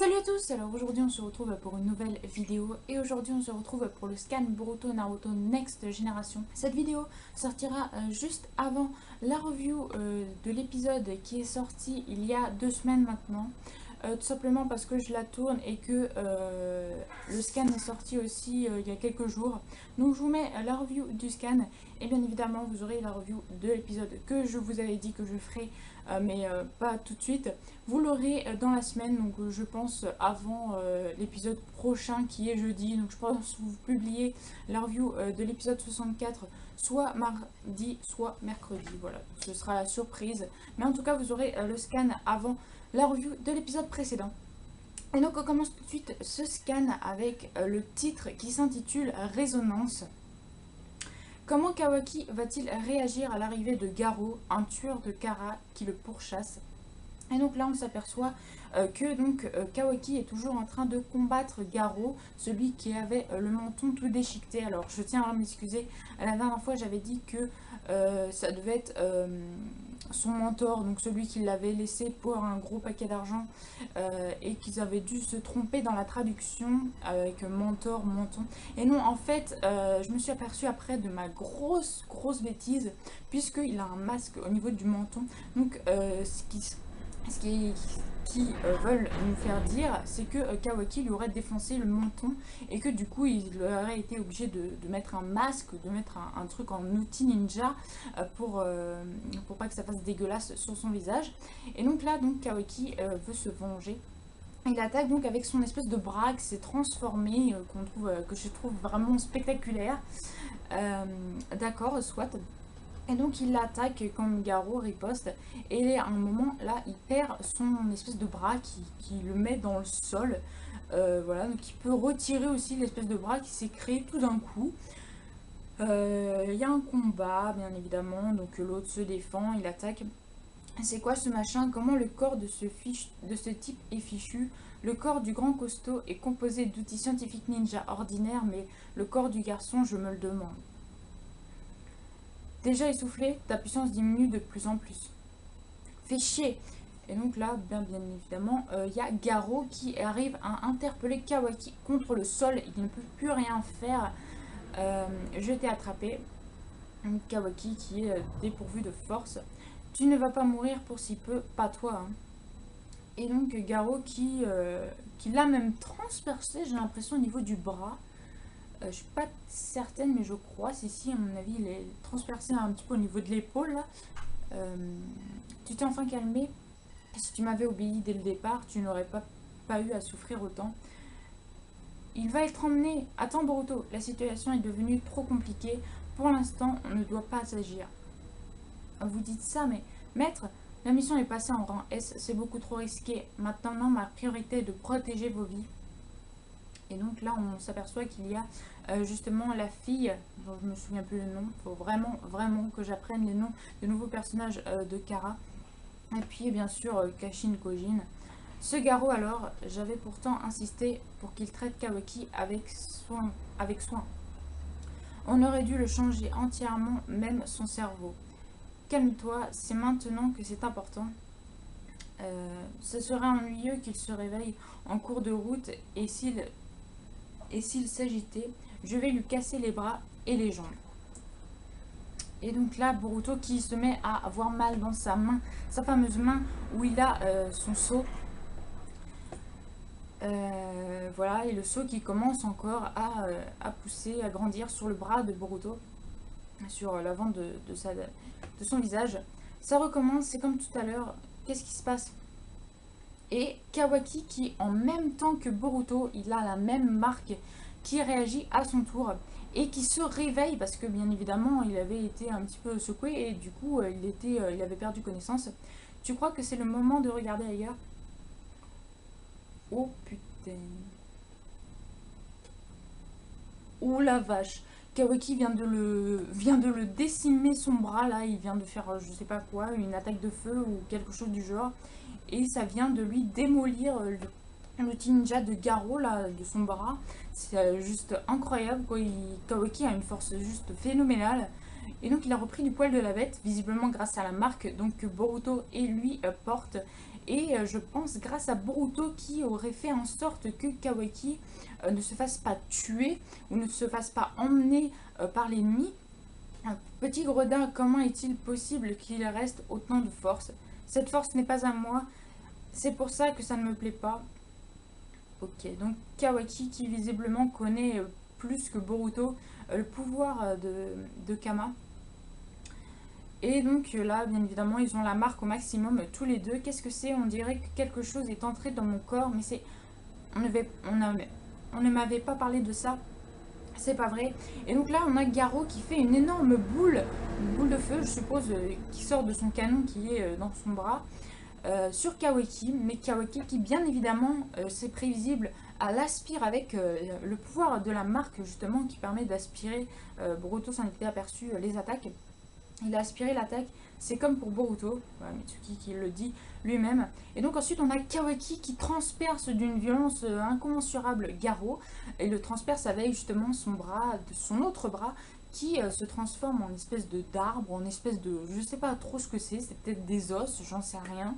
Salut à tous, alors aujourd'hui on se retrouve pour une nouvelle vidéo et aujourd'hui on se retrouve pour le scan Boruto Naruto Next Generation. Cette vidéo sortira juste avant la review de l'épisode qui est sorti il y a 2 semaines maintenant. Tout simplement parce que je la tourne et que le scan est sorti aussi il y a quelques jours. Donc je vous mets la review du scan et bien évidemment vous aurez la review de l'épisode que je vous avais dit que je ferai mais pas tout de suite. Vous l'aurez dans la semaine, donc je pense avant l'épisode prochain qui est jeudi. Donc je pense vous publier la review de l'épisode 64 soit mardi soit mercredi. Voilà, ce sera la surprise. Mais en tout cas vous aurez le scan avant la review de l'épisode précédent. Et donc on commence tout de suite ce scan avec le titre qui s'intitule Résonance. Comment Kawaki va-t-il réagir à l'arrivée de Garo, un tueur de Kara qui le pourchasse? Et donc là on s'aperçoit que Kawaki est toujours en train de combattre Garo, celui qui avait le menton tout déchiqueté. Alors je tiens à m'excuser, la dernière fois j'avais dit que ça devait être son mentor, donc celui qui l'avait laissé pour un gros paquet d'argent et qu'ils avaient dû se tromper dans la traduction avec mentor, menton. Et non, en fait, je me suis aperçue après de ma grosse bêtise, puisqu'il a un masque au niveau du menton. Donc ce qui veulent nous faire dire, c'est que Kawaki lui aurait défoncé le menton et que du coup il aurait été obligé de mettre un masque, de mettre un truc en outil ninja pour pas que ça fasse dégueulasse sur son visage. Et donc là, Kawaki veut se venger. Il attaque donc avec son espèce de bras qui s'est transformé, que je trouve vraiment spectaculaire. D'accord, soit. Et donc il l'attaque comme Garo riposte et à un moment là il perd son espèce de bras qui le met dans le sol. Voilà, donc il peut retirer aussi l'espèce de bras qui s'est créé tout d'un coup. Il y a un combat bien évidemment, donc l'autre se défend, il attaque. C'est quoi ce machin? Comment le corps de ce type est fichu? Le corps du grand costaud est composé d'outils scientifiques ninja ordinaires, mais le corps du garçon, je me le demande. Déjà essoufflé, ta puissance diminue de plus en plus. Fais chier. Et donc là, bien évidemment, y a Garo qui arrive à interpeller Kawaki contre le sol. Il ne peut plus rien faire. Je t'ai attrapé. Kawaki qui est dépourvu de force. Tu ne vas pas mourir pour si peu, pas toi. Hein. Et donc Garo qui l'a même transpercé, j'ai l'impression, au niveau du bras. Je suis pas certaine, mais je crois, si, à mon avis, il est transpercé un petit peu au niveau de l'épaule. Tu t'es enfin calmé. Si tu m'avais obéi dès le départ, tu n'aurais pas eu à souffrir autant. Il va être emmené. Attends, Boruto, la situation est devenue trop compliquée. Pour l'instant, on ne doit pas agir. Vous dites ça, mais maître, la mission est passée en rang S, c'est beaucoup trop risqué. Maintenant, ma priorité est de protéger vos vies. Et donc là, on s'aperçoit qu'il y a justement la fille, dont je me souviens plus le nom. Il faut vraiment que j'apprenne les noms de nouveaux personnages de Kara. Et puis bien sûr Kashin Kojin. Ce Garo alors, j'avais pourtant insisté pour qu'il traite Kawaki avec soin. On aurait dû le changer entièrement, même son cerveau. Calme-toi, c'est maintenant que c'est important. Ce serait ennuyeux qu'il se réveille en cours de route et s'il s'agitait, je vais lui casser les bras et les jambes. Et donc là, Boruto qui se met à avoir mal dans sa main, sa fameuse main où il a son seau. Voilà, et le seau qui commence encore à pousser, à grandir sur le bras de Boruto, sur l'avant de son visage. Ça recommence, c'est comme tout à l'heure. Qu'est-ce qui se passe? Et Kawaki qui, en même temps que Boruto, il a la même marque, qui réagit à son tour et qui se réveille parce que bien évidemment il avait été un petit peu secoué et du coup il avait perdu connaissance. Tu crois que c'est le moment de regarder ailleurs? Oh putain. Oh la vache. Kawaki vient de le décimer son bras là, il vient de faire je sais pas quoi, une attaque de feu ou quelque chose du genre. Et ça vient de lui démolir l'outil ninja de Garo là, de son bras. C'est juste incroyable quoi. Kawaki a une force juste phénoménale. Et donc il a repris du poil de la bête, visiblement grâce à la marque donc, que Boruto et lui portent. Et je pense grâce à Boruto qui aurait fait en sorte que Kawaki ne se fasse pas tuer ou ne se fasse pas emmener par l'ennemi. Petit gredin, comment est-il possible qu'il reste autant de force? Cette force n'est pas à moi, c'est pour ça que ça ne me plaît pas. Ok, donc Kawaki qui visiblement connaît plus que Boruto le pouvoir de Kama. Et donc là, bien évidemment, ils ont la marque au maximum tous les deux. Qu'est-ce que c'est? On dirait que quelque chose est entré dans mon corps, mais c'est... On ne m'avait pas parlé de ça. C'est pas vrai. Et donc là, on a Garo qui fait une énorme boule de feu, je suppose, qui sort de son canon qui est dans son bras, sur Kawaki. Mais Kawaki qui, bien évidemment, c'est prévisible, elle aspire avec le pouvoir de la marque, justement, qui permet d'aspirer. Boruto s'en était aperçu les attaques. Il a aspiré l'attaque, c'est comme pour Boruto, voilà, Mitsuki qui le dit lui-même. Et donc ensuite on a Kawaki qui transperce d'une violence incommensurable Garo, et le transperce avec justement son bras, son autre bras, qui se transforme en espèce de d'arbre, en espèce de... je sais pas trop ce que c'est peut-être des os, j'en sais rien,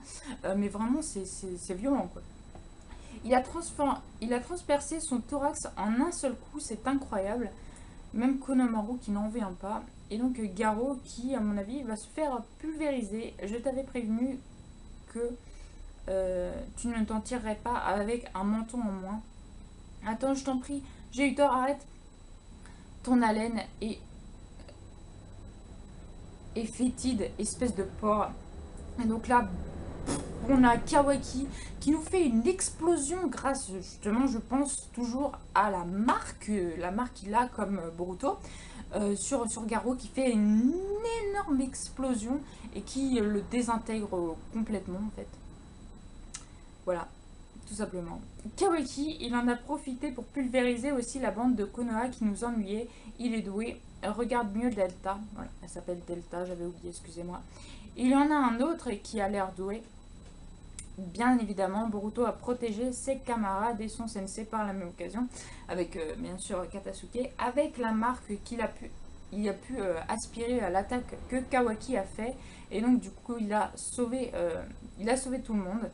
mais vraiment c'est violent quoi. Il a transpercé son thorax en un seul coup, c'est incroyable. Même Konomaru qui n'en vient pas. Et donc Garo qui, à mon avis, va se faire pulvériser. Je t'avais prévenu que tu ne t'en tirerais pas avec un menton en moins. Attends, je t'en prie, j'ai eu tort, arrête. Ton haleine est fétide, espèce de porc. Et donc là, on a Kawaki qui nous fait une explosion grâce, justement, je pense toujours à la marque qu'il a comme Boruto. Sur Garo qui fait une énorme explosion et qui le désintègre complètement en fait. Voilà, tout simplement. Kawaki, il en a profité pour pulvériser aussi la bande de Konoha qui nous ennuyait. Il est doué. Regarde mieux Delta. Voilà, elle s'appelle Delta, j'avais oublié, excusez-moi. Il y en a un autre qui a l'air doué. Bien évidemment, Boruto a protégé ses camarades et son sensei par la même occasion, avec bien sûr Katasuke, avec la marque qu'il a pu, aspirer à l'attaque que Kawaki a fait, et donc du coup il a sauvé tout le monde.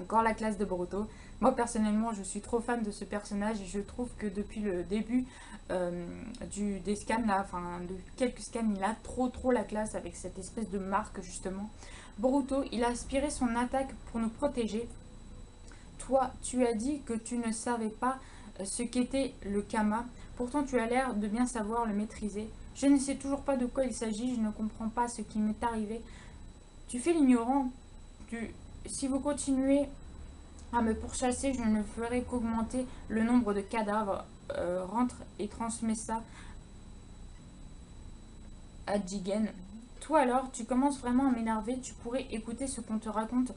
Encore la classe de Boruto. Moi personnellement je suis trop fan de ce personnage et je trouve que depuis le début des scans là, enfin de quelques scans, il a trop la classe avec cette espèce de marque justement. Boruto, il a aspiré son attaque pour nous protéger. Toi, tu as dit que tu ne savais pas ce qu'était le Kama. Pourtant, tu as l'air de bien savoir le maîtriser. Je ne sais toujours pas de quoi il s'agit. Je ne comprends pas ce qui m'est arrivé. Tu fais l'ignorant. Si vous continuez à me pourchasser, je ne ferai qu'augmenter le nombre de cadavres. Rentre et transmets ça à Jigen. Toi alors, tu commences vraiment à m'énerver, tu pourrais écouter ce qu'on te raconte.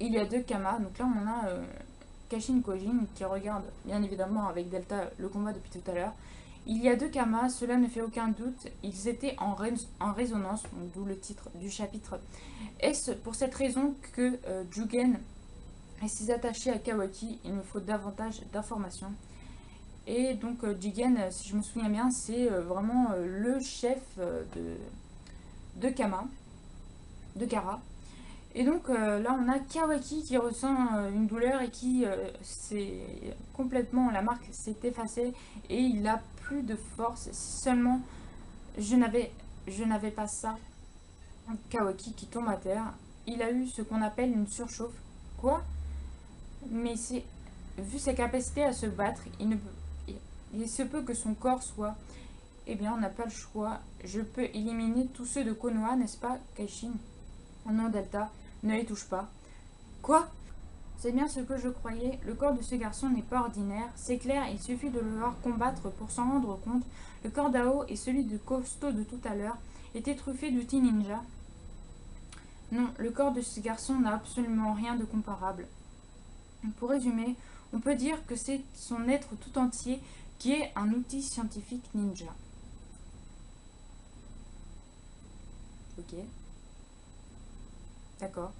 Il y a deux Kama, donc là on a Kashin Kojin qui regarde bien évidemment avec Delta le combat depuis tout à l'heure. Il y a deux Kama, cela ne fait aucun doute, ils étaient en résonance, d'où le titre du chapitre. Est-ce pour cette raison que Jugen est si attaché à Kawaki? Il me faut davantage d'informations. Et donc Jigen, si je me souviens bien, c'est vraiment le chef de Kama, de Kara. Et donc là on a Kawaki qui ressent une douleur et qui c'est complètement, la marque s'est effacée et il a plus de force. Si seulement je n'avais pas ça. Kawaki qui tombe à terre. Il a eu ce qu'on appelle une surchauffe. Quoi? Mais c'est, vu sa capacité à se battre, il se peut que son corps soit... Eh bien, on n'a pas le choix. Je peux éliminer tous ceux de Konoha, n'est-ce pas, Kaishin? Oh non, Delta, ne les touche pas. Quoi? C'est bien ce que je croyais. Le corps de ce garçon n'est pas ordinaire. C'est clair, il suffit de le voir combattre pour s'en rendre compte. Le corps d'Ao et celui du costaud de tout à l'heure étaient truffés d'outils ninja. Non, le corps de ce garçon n'a absolument rien de comparable. Pour résumer, on peut dire que c'est son être tout entier qui est un outil scientifique ninja. Ok. D'accord.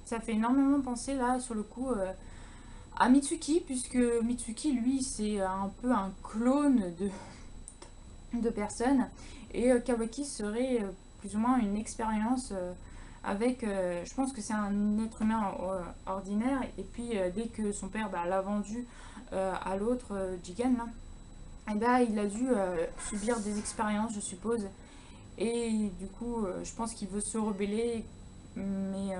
Ça fait énormément penser là sur le coup à Mitsuki, puisque Mitsuki lui c'est un peu un clone de personne et Kawaki serait plus ou moins une expérience avec, je pense que c'est un être humain ordinaire, et puis dès que son père l'a vendu à l'autre, Jigen, là, et il a dû subir des expériences, je suppose, et du coup, je pense qu'il veut se rebeller, mais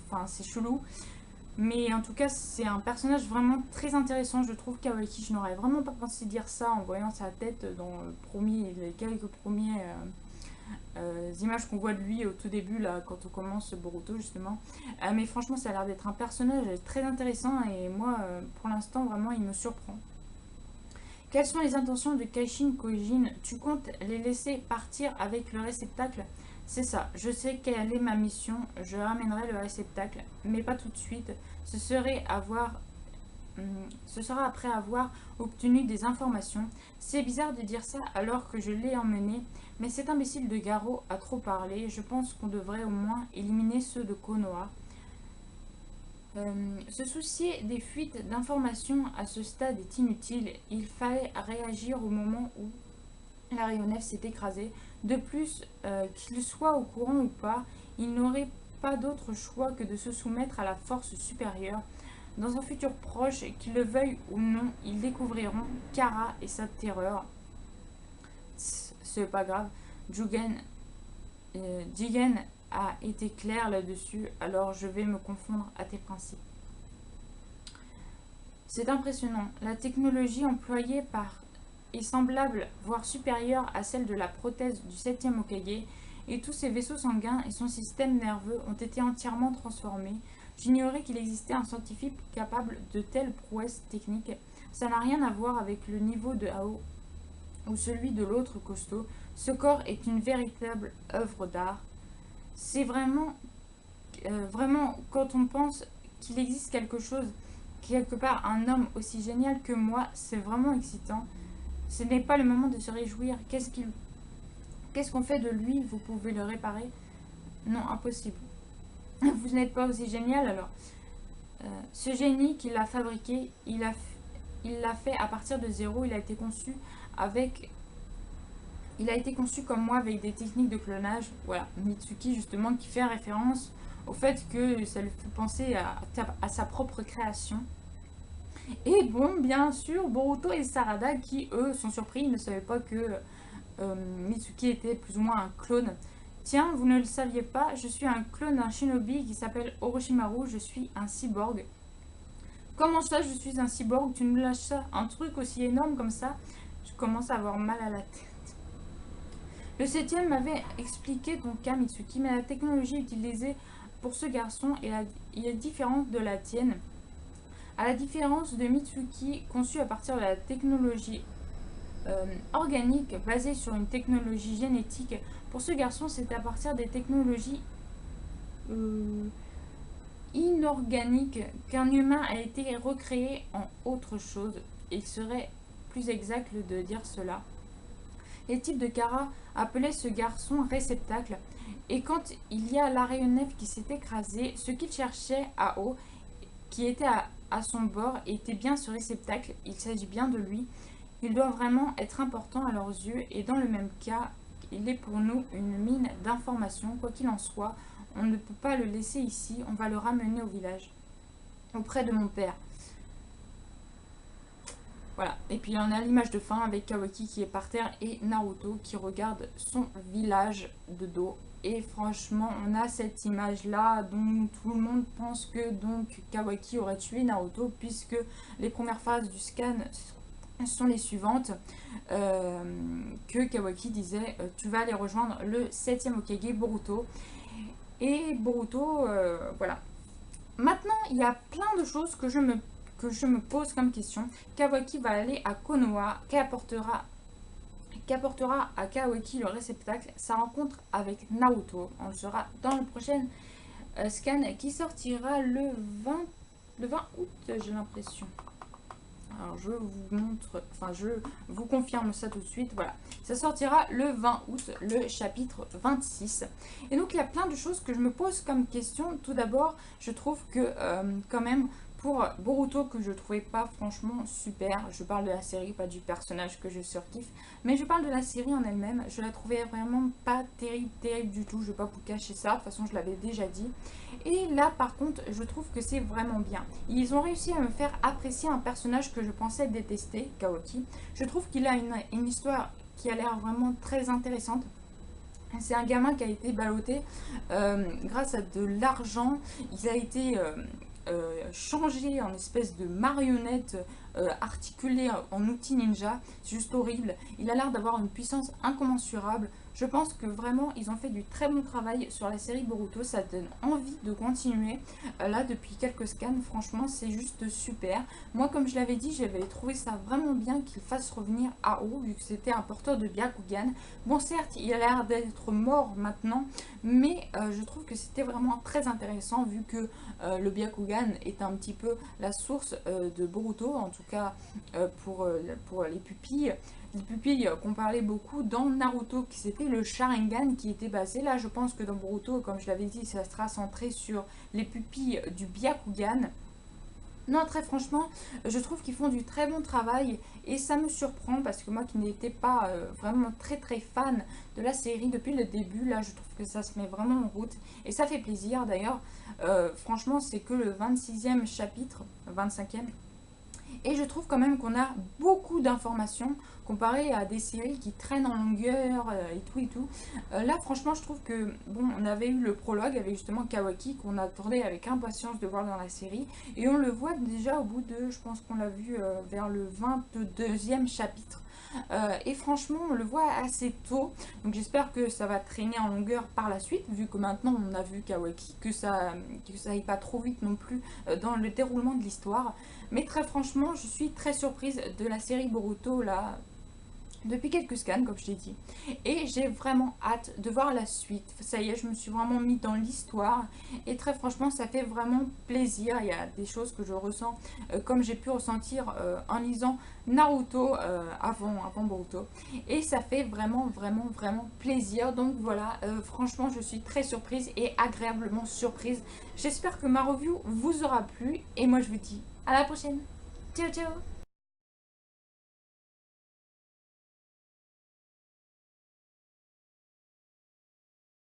enfin, c'est chelou. Mais en tout cas, c'est un personnage vraiment très intéressant, je trouve, Kawaki. Je n'aurais vraiment pas pensé dire ça en voyant sa tête dans les quelques premiers images qu'on voit de lui au tout début, là, quand on commence Boruto, justement. Mais franchement, ça a l'air d'être un personnage très intéressant, et moi, pour l'instant, vraiment, il me surprend. Quelles sont les intentions de Kaishin Kojin? Tu comptes les laisser partir avec le réceptacle? C'est ça, je sais quelle est ma mission, je ramènerai le réceptacle, mais pas tout de suite. Ce sera après avoir obtenu des informations. C'est bizarre de dire ça alors que je l'ai emmené, mais cet imbécile de Garo a trop parlé. Je pense qu'on devrait au moins éliminer ceux de Konoha. Se soucier des fuites d'informations à ce stade est inutile. Il fallait réagir au moment où l'aéronef s'est écrasé. De plus, qu'il soit au courant ou pas, il n'aurait pas d'autre choix que de se soumettre à la force supérieure. Dans un futur proche, qu'ils le veuillent ou non, ils découvriront Kara et sa terreur. C'est pas grave. Jigen a été clair là-dessus, alors je vais me confondre à tes principes. C'est impressionnant. La technologie employée est semblable, voire supérieure à celle de la prothèse du 7e Hokage, et tous ses vaisseaux sanguins et son système nerveux ont été entièrement transformés. J'ignorais qu'il existait un scientifique capable de telles prouesses techniques. Ça n'a rien à voir avec le niveau de Ao ou celui de l'autre costaud. Ce corps est une véritable œuvre d'art. C'est vraiment, quand on pense qu'il existe quelque part, un homme aussi génial que moi, c'est vraiment excitant. Ce n'est pas le moment de se réjouir. Qu'est-ce qu'on fait de lui? Vous pouvez le réparer? Non, impossible. Vous n'êtes pas aussi génial alors. Ce génie qu'il a fabriqué, il l'a fait à partir de zéro. Il a été conçu comme moi avec des techniques de clonage. Voilà, Mitsuki justement qui fait référence au fait que ça lui fait penser à sa propre création. Et bon, bien sûr, Boruto et Sarada qui, eux, sont surpris. Ils ne savaient pas que Mitsuki était plus ou moins un clone. Tiens, vous ne le saviez pas, je suis un clone d'un shinobi qui s'appelle Orochimaru, je suis un cyborg. Comment ça, je suis un cyborg? Tu nous lâches ça? Un truc aussi énorme comme ça? Je commence à avoir mal à la tête. Le 7e m'avait expliqué ton cas, Mitsuki, mais la technologie utilisée pour ce garçon est différente de la tienne. À la différence de Mitsuki, conçu à partir de la technologie organique basée sur une technologie génétique, pour ce garçon, c'est à partir des technologies inorganiques qu'un humain a été recréé en autre chose. Il serait plus exact de dire cela. Les types de Kara appelaient ce garçon réceptacle. Et quand il y a l'aéronef qui s'est écrasé, ce qu'il cherchait à eau, qui était à son bord, était bien ce réceptacle. Il s'agit bien de lui. Il doit vraiment être important à leurs yeux, et dans le même cas, il est pour nous une mine d'informations. Quoi qu'il en soit, on ne peut pas le laisser ici, on va le ramener au village, auprès de mon père. Voilà, et puis on a l'image de fin avec Kawaki qui est par terre et Naruto qui regarde son village de dos. Et franchement, on a cette image-là dont tout le monde pense que donc Kawaki aurait tué Naruto, puisque les premières phases du scan sont les suivantes, que Kawaki disait tu vas aller rejoindre le 7e Hokage Boruto. Et Boruto, voilà. Maintenant, il y a plein de choses que je me pose comme question. Kawaki va aller à Konoha, qu'apportera à Kawaki le réceptacle. Sa rencontre avec Naruto, on le saura dans le prochain scan qui sortira le 20 août, j'ai l'impression. Alors je vous montre, enfin je vous confirme ça tout de suite, voilà. Ça sortira le 20 août, le chapitre 26. Et donc il y a plein de choses que je me pose comme question. Tout d'abord, je trouve que quand même, pour Boruto que je trouvais pas franchement super. Je parle de la série, pas du personnage que je surkiffe, mais je parle de la série en elle-même. Je la trouvais vraiment pas terrible du tout, je vais pas vous cacher ça, de toute façon je l'avais déjà dit. Et là par contre je trouve que c'est vraiment bien. Ils ont réussi à me faire apprécier un personnage que je pensais détester, Kawaki. Je trouve qu'il a une histoire qui a l'air vraiment très intéressante. C'est un gamin qui a été ballotté grâce à de l'argent. Il a été changé en espèce de marionnette articulée en outil ninja. C'est juste horrible. Il a l'air d'avoir une puissance incommensurable. Je pense que vraiment ils ont fait du très bon travail sur la série Boruto. Ça donne envie de continuer. Là depuis quelques scans, franchement c'est juste super. Moi comme je l'avais dit, j'avais trouvé ça vraiment bien qu'il fasse revenir Ao vu que c'était un porteur de Byakugan. Bon certes il a l'air d'être mort maintenant, mais je trouve que c'était vraiment très intéressant vu que le Byakugan est un petit peu la source de Boruto, en tout cas pour les pupilles. Les pupilles qu'on parlait beaucoup dans Naruto, qui c'était le Sharingan qui était basé. Là je pense que dans Boruto, comme je l'avais dit, ça sera centré sur les pupilles du Byakugan. Non, très franchement, je trouve qu'ils font du très bon travail et ça me surprend parce que moi qui n'étais pas vraiment très fan de la série depuis le début, là je trouve que ça se met vraiment en route et ça fait plaisir d'ailleurs. Franchement, c'est que le 26e chapitre, 25e. Et je trouve quand même qu'on a beaucoup d'informations comparé à des séries qui traînent en longueur et tout et tout. Là franchement je trouve que bon, on avait eu le prologue avec justement Kawaki qu'on attendait avec impatience de voir dans la série et on le voit déjà au bout de, je pense qu'on l'a vu vers le 22e chapitre. Et franchement on le voit assez tôt, donc j'espère que ça va traîner en longueur par la suite vu que maintenant on a vu Kawaki, que ça aille pas trop vite non plus dans le déroulement de l'histoire. Mais très franchement je suis très surprise de la série Boruto là depuis quelques scans comme je t'ai dit, et j'ai vraiment hâte de voir la suite. Ça y est, je me suis vraiment mis dans l'histoire et très franchement ça fait vraiment plaisir. Il y a des choses que je ressens comme j'ai pu ressentir en lisant Naruto avant Boruto, et ça fait vraiment plaisir. Donc voilà, franchement je suis très surprise et agréablement surprise. J'espère que ma review vous aura plu et moi je vous dis à la prochaine. Ciao ciao.